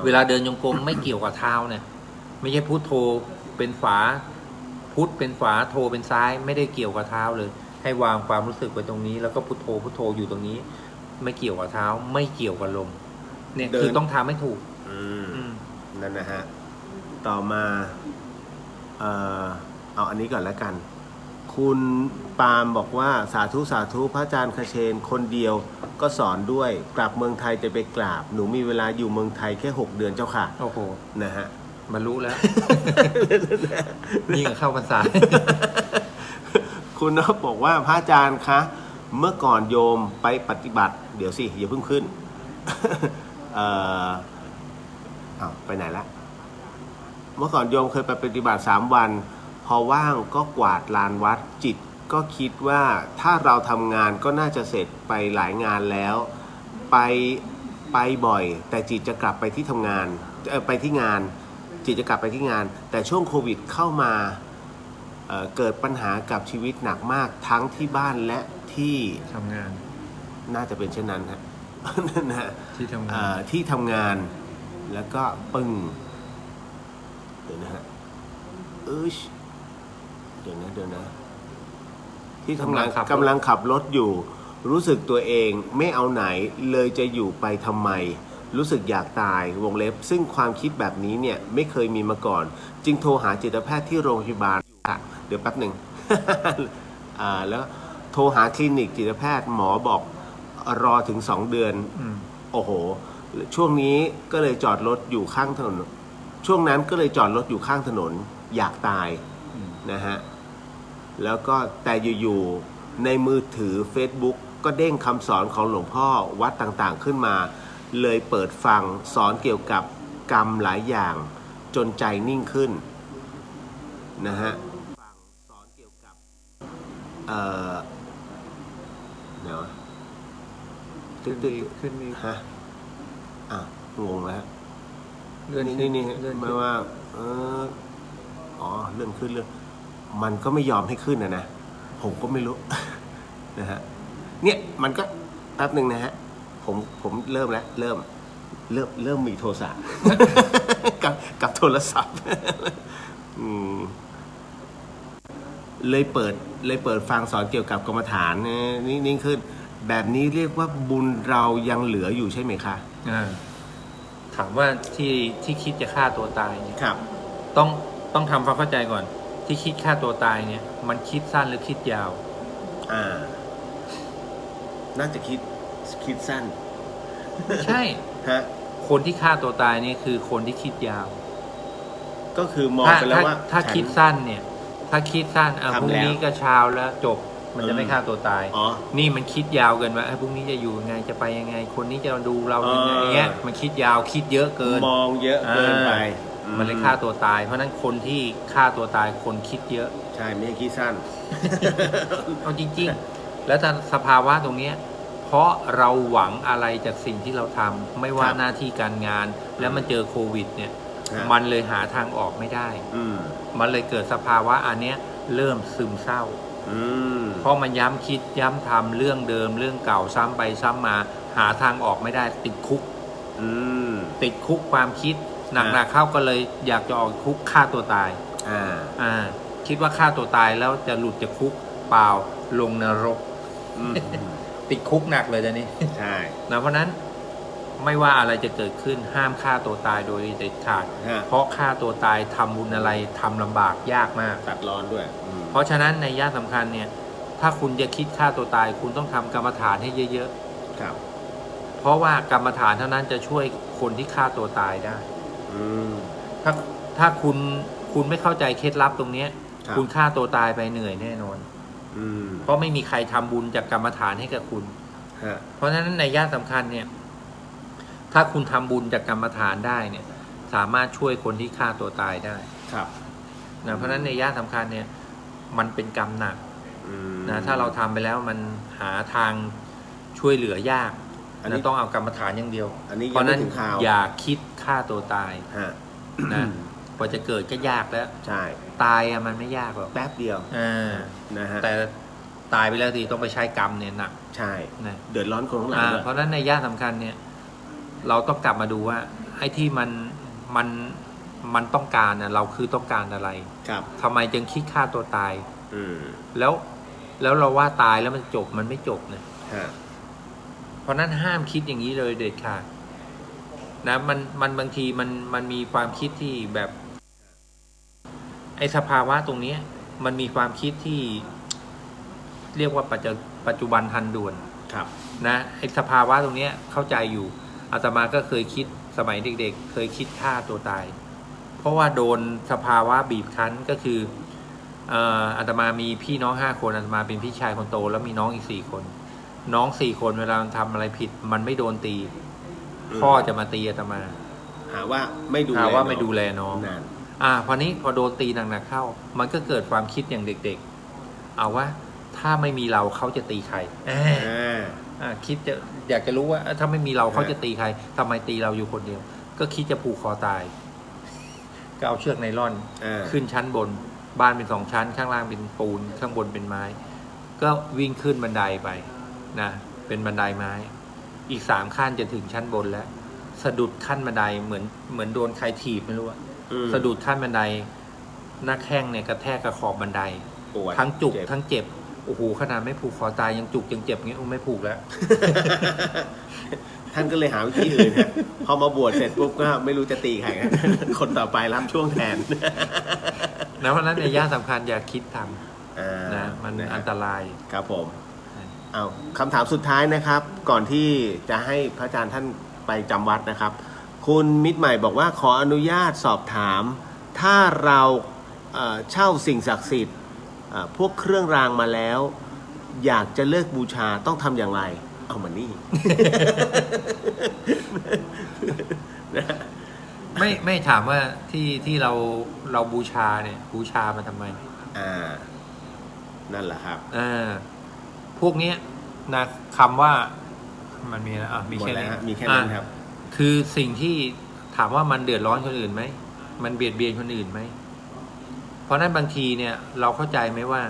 เวลาเดินจงกรมไม่เกี่ยวกับเท้าเนี่ย ไม่ใช่พุทโธเป็นฝาพุทเป็นฝาโธเป็นซ้าย ไม่ได้เกี่ยวกับเท้าเลย ให้วางความรู้สึกไว้ตรงนี้ แล้วก็พุทโธอยู่ตรงนี้ ไม่เกี่ยวกับเท้า ไม่เกี่ยวกับลมเนี่ยคือต้องทำให้ถูกนั่นนะฮะต่อมาเอาอันนี้ก่อนแล้วกัน คุณปาล์มบอกว่าสาธุสาธุพระอาจารย์คเชนคนเดียวก็สอนด้วยกลับเมืองไทยจะไปกราบหนูมีเวลาอยู่เมืองไทยแค่6 เดือนเจ้าค่ะ โอ้โห นะฮะ บรรลุแล้ว ยิ่งเข้าพรรษา คุณนพบอกว่าพระอาจารย์คะเมื่อก่อนโยมไปปฏิบัติเดี๋ยวสิอย่าเพิ่งขึ้น ไปไหนละเมื่อก่อนโยมเคยไปปฏิบัติ3 วันพอว่างก็กวาดลานวัดจิตก็คิดว่าถ้าเราทำงานก็น่าจะเสร็จไปหลายงานแล้วไปบ่อยแต่จิตจะกลับไปที่ทำงานไปที่งานจิตจะกลับไปที่งานแต่ช่วงโควิดเข้ามาเกิดปัญหากับชีวิตหนักมากทั้งที่บ้านและที่ทำงานน่าจะเป็นเช่นนั้นฮะ นะ ที่ทำงานที่ทำงานแล้วก็ปึ้งเดี๋ยวนะฮะเดี๋ยวนะที่ทำงานกำลังขับรถอยู่รู้สึกตัวเองไม่เอาไหนเลยจะอยู่ไปทำไมรู้สึกอยากตายวงเล็บซึ่งความคิดแบบนี้เนี่ยไม่เคยมีมาก่อนจึงโทรหาจิตแพทย์ที่โรงพยาบาลเดี๋ยวแป๊บหนึ่ง แล้วโทรหาคลินิกจิตแพทย์หมอบอกรอถึง2 เดือนโอ้โหช่วงนี้ก็เลยจอดรถอยู่ข้างถนนช่วงนั้นก็เลยจอดรถอยู่ข้างถนนอยากตายนะฮะแล้วก็แต่อยู่ๆในมือถือ Facebook ก็เด้งคำสอนของหลวงพ่อวัดต่างๆขึ้นมาเลยเปิดฟังสอนเกี่ยวกับกรรมหลายอย่างจนใจนิ่งขึ้นนะฮะสอนเกี่ยวกับเดี๋ยวขึ้นมีฮะงงแล้วนี่ไม่ว่าเลื่อนขึ้นเรื่องมันก็ไม่ยอมให้ขึ้นนะผมก็ไม่รู้ นะฮะเนี่ยมันก็แป๊บหนึ่งนะฮะผมเริ่มแล้วเริ่มมีโทสะ กับโทรศัพท์ เลยเปิดฟังสอนเกี่ยวกับกรรมฐานนิ่งขึ้นแบบนี้เรียกว่าบุญเรายังเหลืออยู่ใช่ไหมคะถามว่าที่คิดจะฆ่าตัวตายเนี่ย ครับ ต้องทำความเข้าใจก่อนที่คิดฆ่าตัวตายเนี่ย มันคิดสั้นหรือคิดยาว น่าจะคิดสั้น ใช่ ฮะ คนที่ฆ่าตัวตายนี่คือคนที่คิดยาว ก็คือมองไปแล้วว่า ถ้าคิดสั้นเนี่ย ถ้าคิดสั้น ทำแล้ว พรุ่งนี้ก็เช้าแล้วจบมันจะไม่ฆ่าตัวตาย อ๋อ นี่มันคิดยาวเกินว่าพรุ่งนี้จะอยู่ยังไงจะไปยังไง คนนี้จะดูเรายังไงเงี้ยมันคิดยาวคิดเยอะเกิน มองเยอะเกินไป มันเลยฆ่าตัวตาย เพราะฉะนั้นคนที่ฆ่าตัวตายคนคิดเยอะ ใช่ไม่ใช่คิดสั้น เอาจริงๆ แล้วถ้าสภาวะตรงเนี้ยเพราะเราหวังอะไรจากสิ่งที่เราทำไม่ว่า ครับ หน้าที่การงาน แล้วมันเจอโควิดเนี่ย ครับ มันเลยหาทางออกไม่ได้ อืม มันเลยเกิดสภาวะอันเนี้ยเริ่มซึมเศร้า อืม เพราะมันย้ำคิดย้ำทำเรื่องเดิมเรื่องเก่าซ้ำไปซ้ำมา หาทางออกไม่ได้ติดคุก อืม ติดคุกความคิดหนักๆเข้าก็เลยอยากจะออกคุกฆ่าตัวตาย อ่า คิดว่าฆ่าตัวตายแล้วจะหลุดจากคุกเปล่าลงนรก อืม ติดคุกหนักเลยตอนนี้ ใช่ นะเพราะนั้นไม่ว่าอะไรจะเกิดขึ้นห้ามฆ่าตัวตายโดยเด็ดขาด ฮะ เพราะฆ่าตัวตายทำบุญอะไรทำลำบากยากมาก ตัดร้อนด้วย เพราะฉะนั้นในย่าสำคัญเนี่ย ถ้าคุณจะคิดฆ่าตัวตาย คุณต้องทำกรรมฐานให้เยอะ ครับ ๆ เพราะว่ากรรมฐานเท่านั้นจะช่วยคนที่ฆ่าตัวตายได้ อืม ถ้าคุณไม่เข้าใจเคล็ดลับตรงเนี้ย ครับ คุณฆ่าตัวตายไปเหนื่อยแน่นอน อืม เพราะไม่มีใครทำบุญจากกรรมฐานให้กับคุณ ฮะ เพราะฉะนั้นในย่าสำคัญเนี่ย ถ้าคุณทำบุญจากกรรมฐานได้เนี่ย สามารถช่วยคนที่ฆ่าตัวตายได้ ครับ นะเพราะฉะนั้นในย่าสำคัญเนี่ย มันเป็นกรรมหนัก อืม นะถ้าเราทำไปแล้วมันหาทางช่วยเหลือยาก อันนี้ นะต้องเอากรรมฐานอย่างเดียว อันนี้ เพ ยัง ราะ ไม่ นั้น ถึงข่าว อย่าคิดฆ่าตัวตาย ฮะ นะกว่าจะเกิดก็ยากแล้ว ใช่ ตายอะมันไม่ยากหรอก แป๊บเดียว นะฮะ แต่ตายไปแล้วทีต้องไปใช้กรรมเนี่ยหนัก ใช่ นะ เดือดร้อนคนข้างหลังด้วย เพราะฉะนั้นในย่าสำคัญเนี่ย เราต้องกลับมาดูว่าไอ้ที่มันต้องการน่ะเราคือต้องการอะไร ครับ ทำไมจึงคิดฆ่าตัวตาย อืม แล้วเราว่าตายแล้วมันจบมันไม่จบเนี่ย ฮะ เพราะนั้นห้ามคิดอย่างนี้เลยเด็ดขาดนะมันบางทีมันมีความคิดที่แบบ ไอ้สภาวะตรงเนี้ย มันมีความคิดที่เรียกว่าปัจจุบันทันด่วน ครับ นะไอ้สภาวะตรงเนี้ยเข้าใจอยู่อาตมาก็เคยคิดสมัยเด็กๆ เคยคิดฆ่าตัวตาย เพราะว่าโดนสภาวะบีบคั้นก็คืออาตมามีพี่น้อง5 คนอาตมาเป็นพี่ชายคนโตแล้วมีน้องอีก4 คน น้อง4 คนเวลาทำอะไรผิด มันไม่โดนตี พ่อจะมาตีอาตมา หาว่าไม่ดู หาว่า น้อง ไม่ดูแลน้อง นั่น พอโดนตีหนักๆเข้า มันก็เกิดความคิดอย่างเด็กๆ เอาว่าถ้าไม่มีเราเขาจะตีใคร คิดอยากจะรู้ว่าถ้าไม่มีเราเขาจะตีใครทำไมตีเราอยู่คนเดียว ก็คิดจะผูกคอตาย ก็เอาเชือกไนล่อน ขึ้นชั้นบน บ้านเป็น2 ชั้น ข้างล่างเป็นปูนข้างบนเป็นไม้ ก็วิ่งขึ้นบันไดไปนะเป็นบันไดไม้ อีก3 ขั้นจะถึงชั้นบนแล้ว สะดุดขั้นบันไดเหมือนโดนใครถีบไม่รู้อะสะดุดขั้นบันไดหน้าแข้งเนี่ยกระแทกกับขอบบันได ปวด ทั้งจุก เจ็บ ทั้งเจ็บโอ้โหขนาดไม่ผูกคอตายยังจุกยังเจ็บงี้ไม่ผูกแล้ว ท่านก็เลยหาวิธีอื่นฮะพอมาบวชเสร็จปุ๊บก็ไม่รู้จะตีใครฮะ คนต่อไปรับช่วงแทน นะเพราะฉะนั้นในย่าสำคัญอย่าคิดท อ่า ำนะมัน ะฮะ อันตราย ครับผม เอาคำถามสุดท้ายนะครับ ก่อนที่จะให้พระอาจารย์ท่านไปจำวัดนะครับ คุณมิตรใหม่บอกว่าขออนุญาตสอบถาม ถ้าเราเช่าสิ่งศักดิ์สิทธิ์พวกเครื่องรางมาแล้ว อยากจะเลิกบูชาต้องทำอย่างไร เอามานี่ ไม่ถามว่าที่เราบูชาเนี่ยบูชามาทำไม นั่นแหละครับ พวกเนี้ยนะคำว่ามันมีแล้วมี หมด แค่ แล้ว นี้ ฮะมีแค่นั้นครับ คือสิ่งที่ถามว่ามันเดือดร้อนคนอื่นไหมมันเบียดเบียนคนอื่นไหมเพราะนั้นบางทีเนี่ยเราเข้าใจไหมว่า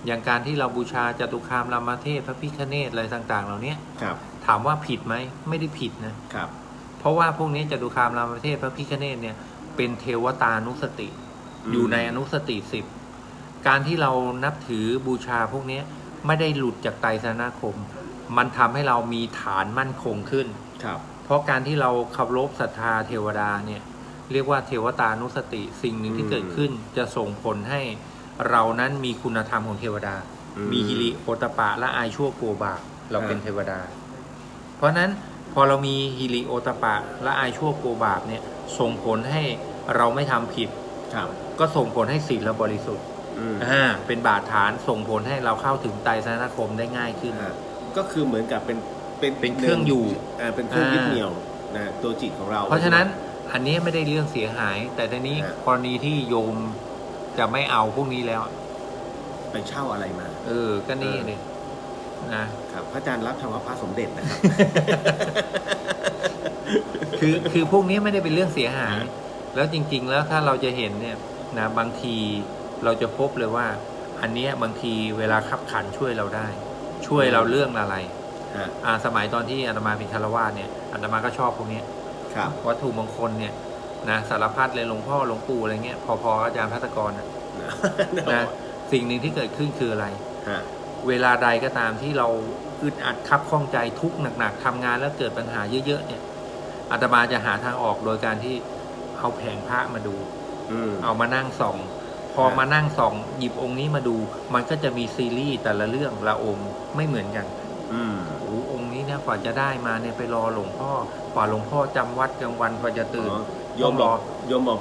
อย่างการที่เราบูชาจตุคามรามเทพพระพิฆเนศอะไรต่างๆ เหล่านี้ ครับ ถามว่าผิดไหมไม่ได้ผิดนะครับ เพราะว่าพวกนี้จตุคามรามเทพพระพิฆเนศเนี่ยเป็นเทวตานุสติ อยู่ในอนุสติ10การที่เรานับถือบูชาพวกนี้ไม่ได้หลุดจากไตรสรณคม มันทำให้เรามีฐานมั่นคงขึ้น ครับ เพราะการที่เราเคารพศรัทธาเทวดาเนี่ยเรียกว่าเทวตานุสติสิ่งหนึ่งที่เกิดขึ้นจะส่งผลให้เรานั้นมีคุณธรรมของเทวดา มีฮิริโอตปะและอายชั่วกลัวบาปเราเป็นเทวดา เพราะนั้น พอเรามีฮิริโอตปปะและอายชั่วกลัวบาปเนี่ยส่งผลให้เราไม่ทำผิด ครับ ก็ส่งผลให้ศีลเราบริสุทธิ์ เป็นบาดฐานส่งผลให้เราเข้าถึงไตรสรณคมได้ง่ายขึ้น ก็คือเหมือนกับเป็นเครื่องอยู่ เป็นเครื่องยึดเหนี่ยวนะตัวจิตของเรา เพราะฉะนั้นอันนี้ไม่ได้เรื่องเสียหาย แต่ทีนี้กรณีที่โยมจะไม่เอาพวกนี้แล้ว ไปเช่าอะไรมา ก็นี่เลยนะครับ พระอาจารย์รับธรรมพระสมเด็จนะครับ คือพวกนี้ไม่ได้เป็นเรื่องเสียหาย แล้วจริง ๆ แล้วถ้าเราจะเห็นเนี่ยนะบางทีเราจะพบเลยว่า อันเนี้ยบางทีเวลาขับขันช่วยเราได้ ช่วยเราเรื่องอะไรสมัยตอนที่อาตมาเป็นคฤหัสถ์เนี่ยอาตมาก็ชอบพวกนี้วัตถุมงคลเนี่ยนะสารพัดเลยหลวงพ่อหลวงปู่อะไรเงี้ยพออาจารย์ภัตกรนะสิ่งหนึ่งที่เกิดขึ้นคืออะไรเวลาใดก็ตามที่เราอึดอัดคับข้องใจทุกข์หนักๆทำงานแล้วเกิดปัญหาเยอะๆเนี่ยอาตมาจะหาทางออกโดยการที่เอาแผงพระมาดูเอามานั่งส่องพอมานั่งส่องหยิบองค์นี้มาดูมันก็จะมีซีรีส์แต่ละเรื่องละองค์ไม่เหมือนกันองค์นี้เนี่ยกว่าจะได้มาเนี่ยไปรอหลวงพ่อกว่าหลวงพ่อจำวัดกลางวันกว่าจะตื่นโยมบอก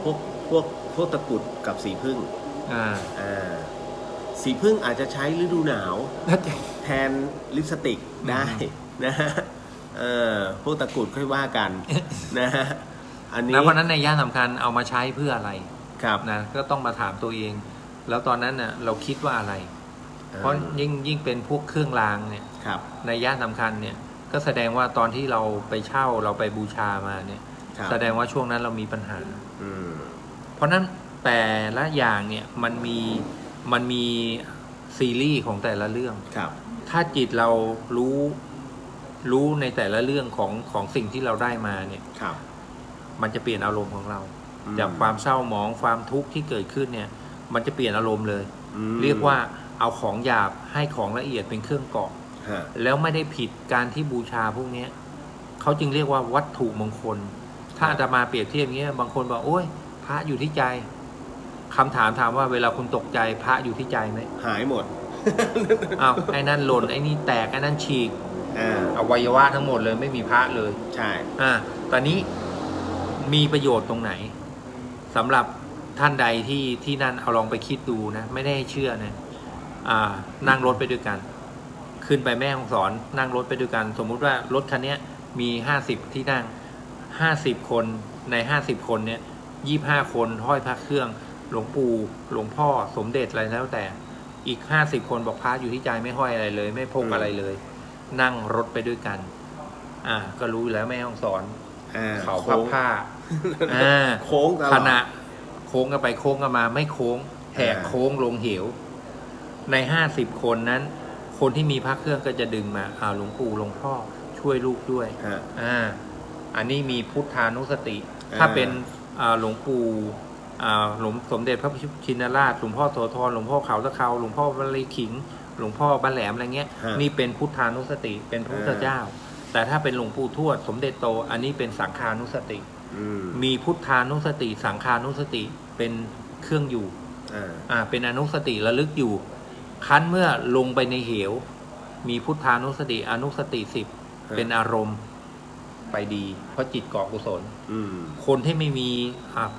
พวกตะกุดกับสีพึ่งสีพึ่งอาจจะใช้ฤดูหนาวแทนลิปสติกได้นะฮะพวกตะกุดค่อยว่ากันนะฮะอันนี้เพราะนั้นในย่านสำคัญเอามาใช้เพื่ออะไรนะก็ต้องมาถามตัวเองแล้วตอนนั้นน่ะเราคิดว่าอะไรเพราะยิ่งเป็นพวกเครื่องรางเนี่ยในย่านสำคัญเนี่ยก็แสดงว่าตอนที่เราไปเช่าเราไปบูชามาเนี่ยแสดงว่าช่วงนั้นเรามีปัญหาเพราะนั้นแต่ละอย่างเนี่ยมันมีซีรีส์ของแต่ละเรื่องถ้าจิตเรารู้ในแต่ละเรื่องของสิ่งที่เราได้มาเนี่ยมันจะเปลี่ยนอารมณ์ของเราจากความเศร้าหมองความทุกข์ที่เกิดขึ้นเนี่ยมันจะเปลี่ยนอารมณ์เลยเรียกว่าเอาของหยาบให้ของละเอียดเป็นเครื่องเกาะแล้วไม่ได้ผิดการที่บูชาพวกนี้เขาจึงเรียกว่าวัตถุมงคลถ้าอาตมาเปรียบเทียบอย่างเงี้ยบางคนบอกโอ้ยพระอยู่ที่ใจคำถามว่าเวลาคุณตกใจพระอยู่ที่ใจไหมหายหมดอ้าวไอ้นั่นหล่นไอ้นี่แตกไอ้นั่นฉีกอวัยวะทั้งหมดเลยไม่มีพระเลยใช่ตอนนี้มีประโยชน์ตรงไหนสำหรับท่านใดที่นั่นเอาลองไปคิดดูนะไม่ได้เชื่อนะนั่งรถไปด้วยกันขึ้นไปแม่ฮ่องสอนนั่งรถไปด้วยกันสมมุติว่ารถคันนี้มี50ที่นั่ง50คนใน50คนเนี่ย25คนห้อยพระเครื่องหลวงปู่หลวงพ่อสมเด็จอะไรแล้วแต่อีก50คนบอกพระอยู่ที่ใจไม่ห้อยอะไรเลยไม่พกอะไรเลยนั่งรถไปด้วยกันก็รู้แล้วแม่ฮ่องสอนเขาพับผ้าโค้งขณะโค้งกันไปโค้งกันมาไม่โค้งแหกโค้งลงเหวใน50คนนั้นคนที่มีพระเครื่องก็จะดึงมาหลวงปู่หลวงพ่อช่วยลูกด้วยอันนี้มีพุทธานุสติถ้าเป็นหลวงปู่หลวงสมเด็จพระชินราชหลวงพ่อโสธรหลวงพ่อเขาตะเคาหลวงพ่อวัลลีขิงหลวงพ่อบ้านแหลมอะไรเงี้ยนี่เป็นพุทธานุสติเป็นพระพุทธเจ้าแต่ถ้าเป็นหลวงปู่ทวดสมเด็จโตอันนี้เป็นสังฆานุสติมีพุทธานุสติสังฆานุสติเป็นเครื่องอยู่เป็นอนุสติระลึกอยู่คั้นเมื่อลงไปในเหวมีพุทธานุสติอนุสติ10เป็นอารมณ์ไปดีเพราะจิตเกาะกุศลคนที่ไม่มี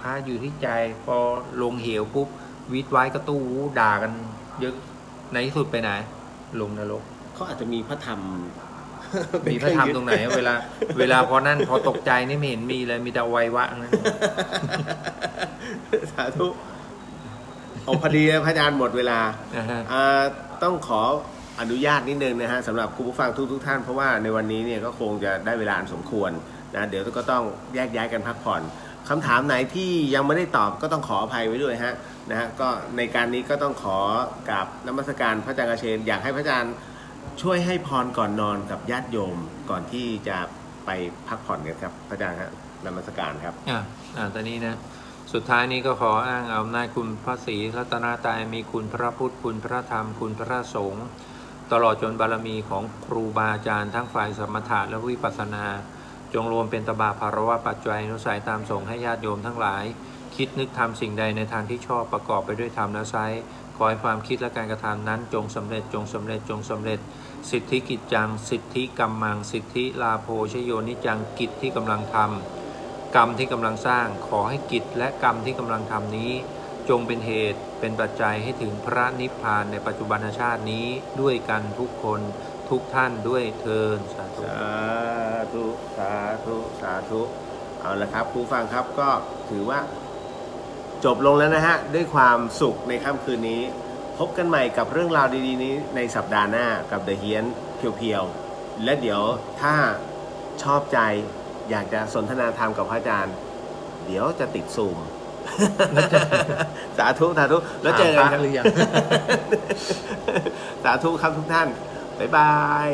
พระอยู่ที่ใจพอลงเหวปุ๊บวิทย์ไว้กระตู้ด่ากันเยอะในที่สุดไปไหนลงนรกเขาอาจจะมีพระธรรมมีพระธรรมตรงไหนเวลาพอนั่นพอตกใจนี่ไม่เห็นมีเลยมีแต่วัยวะนะสาธุพอดีพระอาจารย์หมดเวลาต้องขออนุญาตนิดนึงนะฮะสำหรับคุณผู้ฟังทุกท่านเพราะว่าในวันนี้เนี่ยก็คงจะได้เวลาสมควรนะเดี๋ยวก็ต้องแยกย้ายกันพักผ่อนคำถามไหนที่ยังไม่ได้ตอบก็ต้องขออภัยไว้ด้วยฮะนะฮะก็ในการนี้ก็ต้องขอกราบนมัสการพระอาจารย์กเชนอยากให้พระอาจารย์ช่วยให้พรก่อนนอนกับญาติโยมก่อนที่จะไปพักผ่อนกันครับพระอาจารย์ฮะนมัสการครับตอนนี้นะสุดท้ายนี้ก็ขออ้างอำนาจคุณพระศรีรัตนตรัยมีคุณพระพุทธคุณพระธรรมคุณพระสงฆ์ตลอดจนบารมีของครูบาอาจารย์ทั้งฝ่ายสมถะและวิปัสสนาจงรวมเป็นตบะภารวะปัจจัยอนุสัยตามส่งให้ญาติโยมทั้งหลายคิดนึกทำสิ่งใดในทางที่ชอบประกอบไปด้วยธรรมและไซขอให้ความคิดและการกระทำนั้นจงสำเร็จจงสำเร็จจงสำเร็จ สิทธิกิจจังสิทธิกรรมังสิทธิลาโภชโยนิจังกิจที่กำลังทำกรรมที่กำลังสร้างขอให้กิจและกรรมที่กำลังทำนี้จงเป็นเหตุเป็นปัจจัยให้ถึงพระนิพพานในปัจจุบันชาตินี้ด้วยกันทุกคนทุกท่านด้วยเทินสาธุ สาธุสาธุสาธุเอาละครับผู้ฟังครับก็ถือว่าจบลงแล้วนะฮะด้วยความสุขในค่ำคืนนี้พบกันใหม่กับเรื่องราวดีๆนี้ในสัปดาห์หน้ากับเดอะเฮียนเพียวๆและเดี๋ยวถ้าชอบใจอยากจะสนทนาธรรมกับพระอาจารย์เดี๋ยวจะติดซูม สาธุสาธุแล้วเจอกัน หรือยัง สาธุครับทุกท่านบ๊ายบาย